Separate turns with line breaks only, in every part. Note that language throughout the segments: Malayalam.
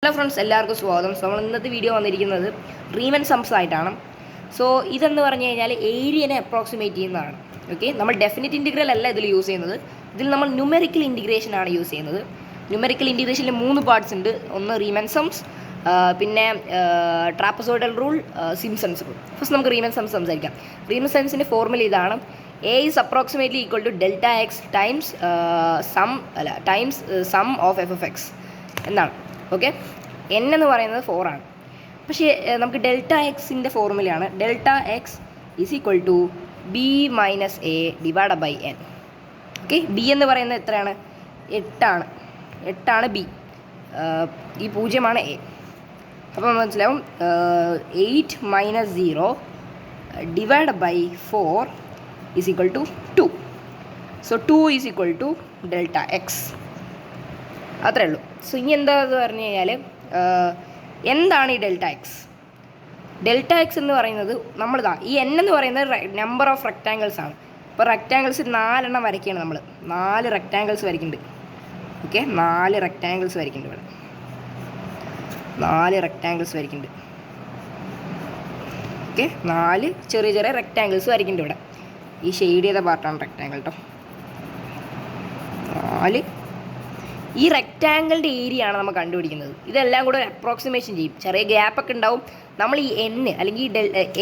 ഹലോ ഫ്രണ്ട്സ്, എല്ലാവർക്കും സ്വാഗതം. നമ്മൾ ഇന്നത്തെ വീഡിയോ വന്നിരിക്കുന്നത് റീമൻ സംസ് ആയിട്ടാണ്. സോ ഇതെന്ന് പറഞ്ഞു കഴിഞ്ഞാൽ ഏരിയനെ അപ്രോക്സിമേറ്റ് ചെയ്യുന്നതാണ്. ഓക്കെ, നമ്മൾ ഡെഫിനിറ്റ് ഇൻറ്റിഗ്രൽ അല്ല ഇതിൽ യൂസ് ചെയ്യുന്നത്. ഇതിൽ നമ്മൾ ന്യൂമെറിക്കൽ ഇൻറ്റിഗ്രേഷൻ ആണ് യൂസ് ചെയ്യുന്നത്. ന്യൂമെറിക്കൽ ഇൻറ്റിഗ്രേഷനിൽ 3 പാർട്സ് ഉണ്ട്. ഒന്ന് റീമൻ സംസ്, പിന്നെ trapezoidal rule, Simpson's rule. First നമുക്ക് റീമൻ സംസ് സംസാരിക്കാം. റീമൻ സംസിൻ്റെ ഫോർമുല ഇതാണ്: a is approximately equal to delta x times sum of f f x എന്നാണ്. ഓക്കെ, എൻ എന്ന് പറയുന്നത് 4 ആണ്. പക്ഷേ നമുക്ക് ഡെൽറ്റ എക്സിൻ്റെ ഫോർമുലയാണ് delta X is equal to b minus a divide by n. Okay, b എന്ന് പറയുന്നത് എത്രയാണ്? 8 ബി. ഈ 0 എ. അപ്പോൾ മനസ്സിലാവും 8 minus 0 divide by 4 is equal to 2. So 2 is equal to delta x. അത്രേ ഉള്ളൂ. സോ ഇനി എന്താന്ന് പറഞ്ഞു കഴിഞ്ഞാൽ എന്താണ് ഈ ഡെൽറ്റ എക്സ്? ഡെൽറ്റ എക്സ് എന്ന് പറയുന്നത് ഈ എൻ എന്ന് പറയുന്നത് നമ്പർ ഓഫ് റെക്റ്റാങ്കിൾസ് ആണ്. ഇപ്പോൾ റെക്റ്റാങ്കിൾസ് 4 വരയ്ക്കുകയാണ് നമ്മൾ. 4 റെക്റ്റാങ്കിൾസ് വരയ്ക്കുന്നുണ്ട്. ഓക്കെ, 4 റെക്റ്റാങ്കിൾസ് വരയ്ക്കുന്നുണ്ട് ഇവിടെ. 4 റെക്റ്റാങ്കിൾസ് വരയ്ക്കുന്നുണ്ട്. ഓക്കെ, 4 ചെറിയ ചെറിയ റെക്റ്റാങ്കിൾസ് വരയ്ക്കുന്നുണ്ട് ഇവിടെ. ഈ ഷെയ്ഡ് ചെയ്ത പാർട്ടാണ് റെക്റ്റാങ്കിൾ കേട്ടോ. 4. ഈ റെക്റ്റാങ്കിളിൻ്റെ ഏരിയ ആണ് നമ്മൾ കണ്ടുപിടിക്കുന്നത്. ഇതെല്ലാം കൂടെ ഒരു അപ്രോക്സിമേഷൻ ചെയ്യും. ചെറിയ ഗ്യാപ്പൊക്കെ ഉണ്ടാവും. നമ്മൾ ഈ അല്ലെങ്കിൽ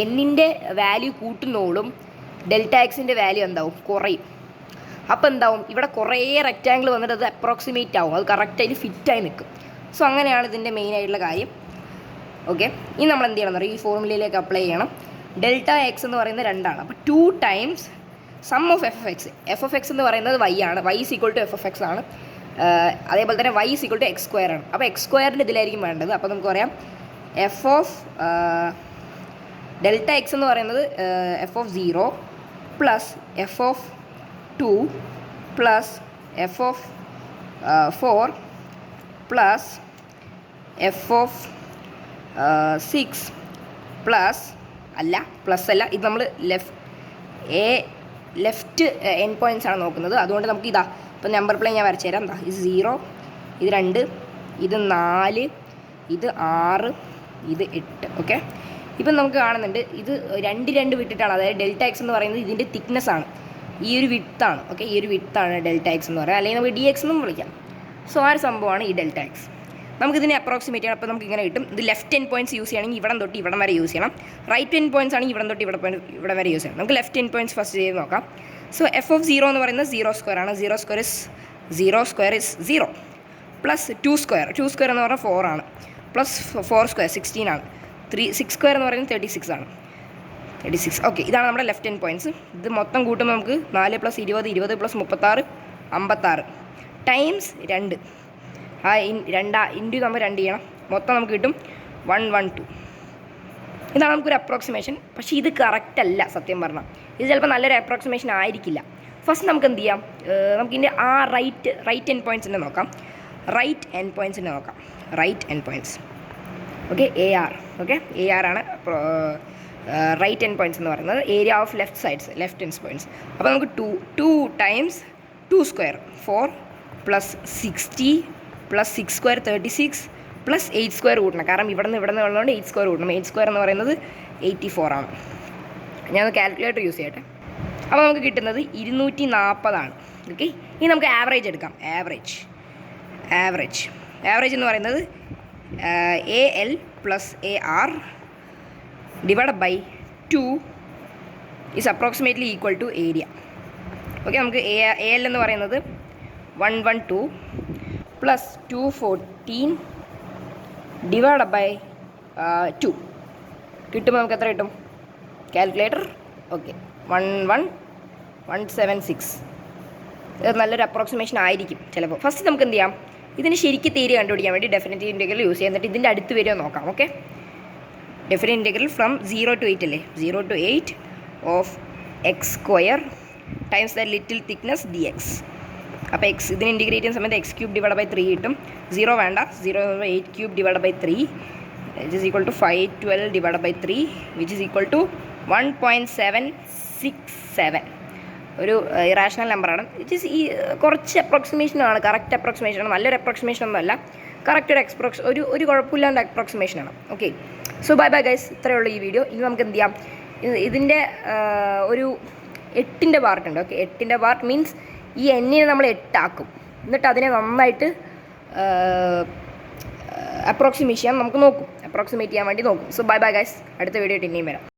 എന്നിൻ്റെ വാല്യൂ കൂട്ടുന്നോളും ഡെൽറ്റ എക്സിൻ്റെ വാല്യൂ എന്താവും? കുറയും. അപ്പോൾ എന്താവും? ഇവിടെ കുറേ റെക്റ്റാങ്കിൾ വന്നിട്ട് അത് അപ്രോക്സിമേറ്റ് ആവും. അത് കറക്റ്റായിട്ട് ഫിറ്റായി നിൽക്കും. സോ അങ്ങനെയാണ് ഇതിൻ്റെ മെയിൻ ആയിട്ടുള്ള കാര്യം. ഓക്കെ, ഇനി നമ്മൾ എന്ത് ചെയ്യണം എന്ന് പറയും? ഈ ഫോർമുലയിലേക്ക് അപ്ലൈ ചെയ്യണം. ഡെൽറ്റ എക്സ് എന്ന് പറയുന്നത് 2 ആണ്. അപ്പോൾ 2 times sum of f f x. F f x എന്ന് പറയുന്നത് വൈ ആണ്. Y is equal to f f x ആണ്. അതേപോലെ തന്നെ y is equal to x square ആണ്. അപ്പോൾ എക്സ് സ്ക്വയറിൻ്റെ ഇതിലായിരിക്കും വേണ്ടത്. അപ്പോൾ നമുക്ക് പറയാം എഫ് ഓഫ് ഡെൽറ്റ എക്സ് എന്ന് പറയുന്നത് F of 0 plus F of 2 plus F of 4 plus F of 6 plus plus അല്ല, ഇത് നമ്മൾ ലെഫ്റ്റ് എൻ പോയിൻറ്റ്സ് ആണ് നോക്കുന്നത്. അതുകൊണ്ട് നമുക്ക് ഇപ്പോൾ നമ്പർ പ്ലേ ഞാൻ വരച്ചു തരാം. ഇത് 0, ഇത് 2, ഇത് 4, ഇത് 6, ഇത് 8. ഓക്കെ, ഇപ്പം നമുക്ക് കാണുന്നുണ്ട് ഇത് 2 വിട്ടിട്ടാണ്. അതായത് ഡെൽറ്റ എക്സ് എന്ന് പറയുന്നത് ഇതിൻ്റെ തിക്നെസ് ആണ്. ഈ ഒരു വിട്താണ്. ഓക്കെ, ഈ ഒരു വിട്താണ് ഡെൽറ്റ എക്സ് എന്ന് പറയുന്നത്. അല്ലെങ്കിൽ നമുക്ക് ഡി എക്സ് എന്നും വിളിക്കാം. സോ ആ ഒരു സംഭവമാണ് ഈ ഡെൽറ്റ എക്സ്. നമുക്കിതിനെ അപ്രോക്സിമേറ്റ് ചെയ്യണം. അപ്പോൾ നമുക്ക് ഇങ്ങനെ കിട്ടും. ഇത് ലെഫ്റ്റ് എൻ പോയിൻറ്റ്സ് യൂസ് ചെയ്യണമെങ്കിൽ ഇവിടം തൊട്ട് ഇവിടം വരെ യൂസ് ചെയ്യണം. റൈറ്റ് എൻ പോയിൻറ്റ്സ് ആണെങ്കിൽ ഇവിടം തൊട്ട് ഇവിടെ വരെ യൂസ് ചെയ്യണം. നമുക്ക് ലെഫ്റ്റ് എൻ പോയിൻറ്റ്സ് ഫസ്റ്റ് ചെയ്ത് നോക്കാം. സോ എഫ് ഓഫ് 0 എന്ന് പറയുന്നത് 0 സ്ക്വയർ ആണ്. 0 സ്ക്വയർ ഇസ് 0 പ്ലസ് 2 സ്ക്വയർ എന്ന് പറഞ്ഞാൽ 4 ആണ്. പ്ലസ് 4 സ്ക്വയർ 16 ആണ്. 6 സ്ക്വയർ എന്ന് പറയുന്നത് 36 ആണ്. 36. ഓക്കെ, ഇതാണ് നമ്മുടെ ലെഫ്റ്റ് എൻ പോയിൻറ്റ്സ്. ഇത് മൊത്തം കൂട്ടുമ്പോൾ നമുക്ക് 4 + 20 20 + 36 56 ടൈംസ് 2. ആ ഇൻറ്റു നമ്മൾ 2 ചെയ്യണം. മൊത്തം നമുക്ക് കിട്ടും 112. ഇതാണ് നമുക്കൊരു അപ്രോക്സിമേഷൻ. പക്ഷേ ഇത് കറക്റ്റ് അല്ല സത്യം പറഞ്ഞാൽ. ഇത് ചിലപ്പോൾ നല്ലൊരു അപ്രോക്സിമേഷൻ ആയിരിക്കില്ല. ഫസ്റ്റ് നമുക്ക് എന്ത് ചെയ്യാം? നമുക്കിതിൻ്റെ ആ റൈറ്റ് എൻ പോയിൻറ്റ്സിനെ നോക്കാം. Right n points okay, a r. Okay, a r ആണ് റൈറ്റ് എൻ പോയിൻറ്റ്സ് എന്ന് പറയുന്നത്. Area of left n points. അപ്പോൾ നമുക്ക് 2 times 2 square 4 plus 60 plus 6 square 36 plus 8 square കൂട്ടണം. കാരണം ഇവിടെ നിന്ന് ഉള്ളതുകൊണ്ട് 8 സ്ക്വയർ കൂട്ടണം. 8 സ്ക്വയർ എന്ന് പറയുന്നത് 84 ആണ്. ഞാൻ കാൽക്കുലേറ്റർ യൂസ് ചെയ്യട്ടെ. അപ്പോൾ നമുക്ക് കിട്ടുന്നത് 240 ആണ്. ഓക്കെ, ഇനി നമുക്ക് ആവറേജ് എടുക്കാം. ആവറേജ് എന്ന് പറയുന്നത് a l plus a r divide by 2 is approximately equal to area. Okay, നമുക്ക് എ എൽ എന്ന് പറയുന്നത് 112 പ്ലസ് 214 ഡിവൈഡ് ബൈ 2 കിട്ടുമ്പോൾ നമുക്ക് എത്ര കിട്ടും? കാൽക്കുലേറ്റർ. ഓക്കെ, 11176. ഇത് നല്ലൊരു അപ്രോക്സിമേഷൻ ആയിരിക്കും ചിലപ്പോൾ. ഫസ്റ്റ് നമുക്ക് എന്ത് ചെയ്യാം? ഇതിന് ശരിക്കും ഏരിയ കണ്ടുപിടിക്കാൻ വേണ്ടി ഡെഫിനറ്റ് ഇൻറ്റഗ്രൽ യൂസ് ചെയ്യാം. എന്നിട്ട് ഇതിൻ്റെ അടുത്ത് വരുമോ നോക്കാം. Okay, definite integral from 0 to 8 അല്ലേ? 0 to 8 of X square times the little thickness D X. അപ്പോൾ എക്സ് ഇതിന് ഇൻറ്റിഗ്രേറ്റ് ചെയ്യുന്ന സമയത്ത് x³ ഡിവൈഡ് ബൈ 3 കിട്ടും. 0 വേണ്ട. 0 8³ divide by 3 which is equal to 512 divide by 3 which is equal to 1.767. ഒരു ഇറാഷണൽ നമ്പറാണ്. ഇറ്റ് ഈസ് ഈ കുറച്ച് അപ്രോക്സിമേഷനാണ്, കറക്റ്റ് അപ്രോക്സിമേഷനാണ്, നല്ലൊരു അപ്രോക്സിമേഷൻ ഒന്നുമല്ല. കറക്റ്റ് ഒരു ഒരു കുഴപ്പമില്ലാണ്ട് അപ്രോക്സിമേഷനാണ്. Okay, so bye bye guys, ഇത്രയേ ഉള്ളൂ ഈ വീഡിയോ. ഇനി നമുക്ക് എന്ത് ചെയ്യാം, ഇതിൻ്റെ ഒരു 8ൻ്റെ പാർട്ടുണ്ട്. ഓക്കെ, 8ൻ്റെ പാർട്ട് മീൻസ് ഈ എന്നിനെ നമ്മൾ 8 ആക്കും, എന്നിട്ട് അതിനെ നന്നായിട്ട് അപ്രോക്സിമേറ്റ് ചെയ്യാൻ വേണ്ടി നോക്കും. സോ ബൈ ബൈ ഗൈസ്, അടുത്ത വീഡിയോ ഇനിയും വരാം.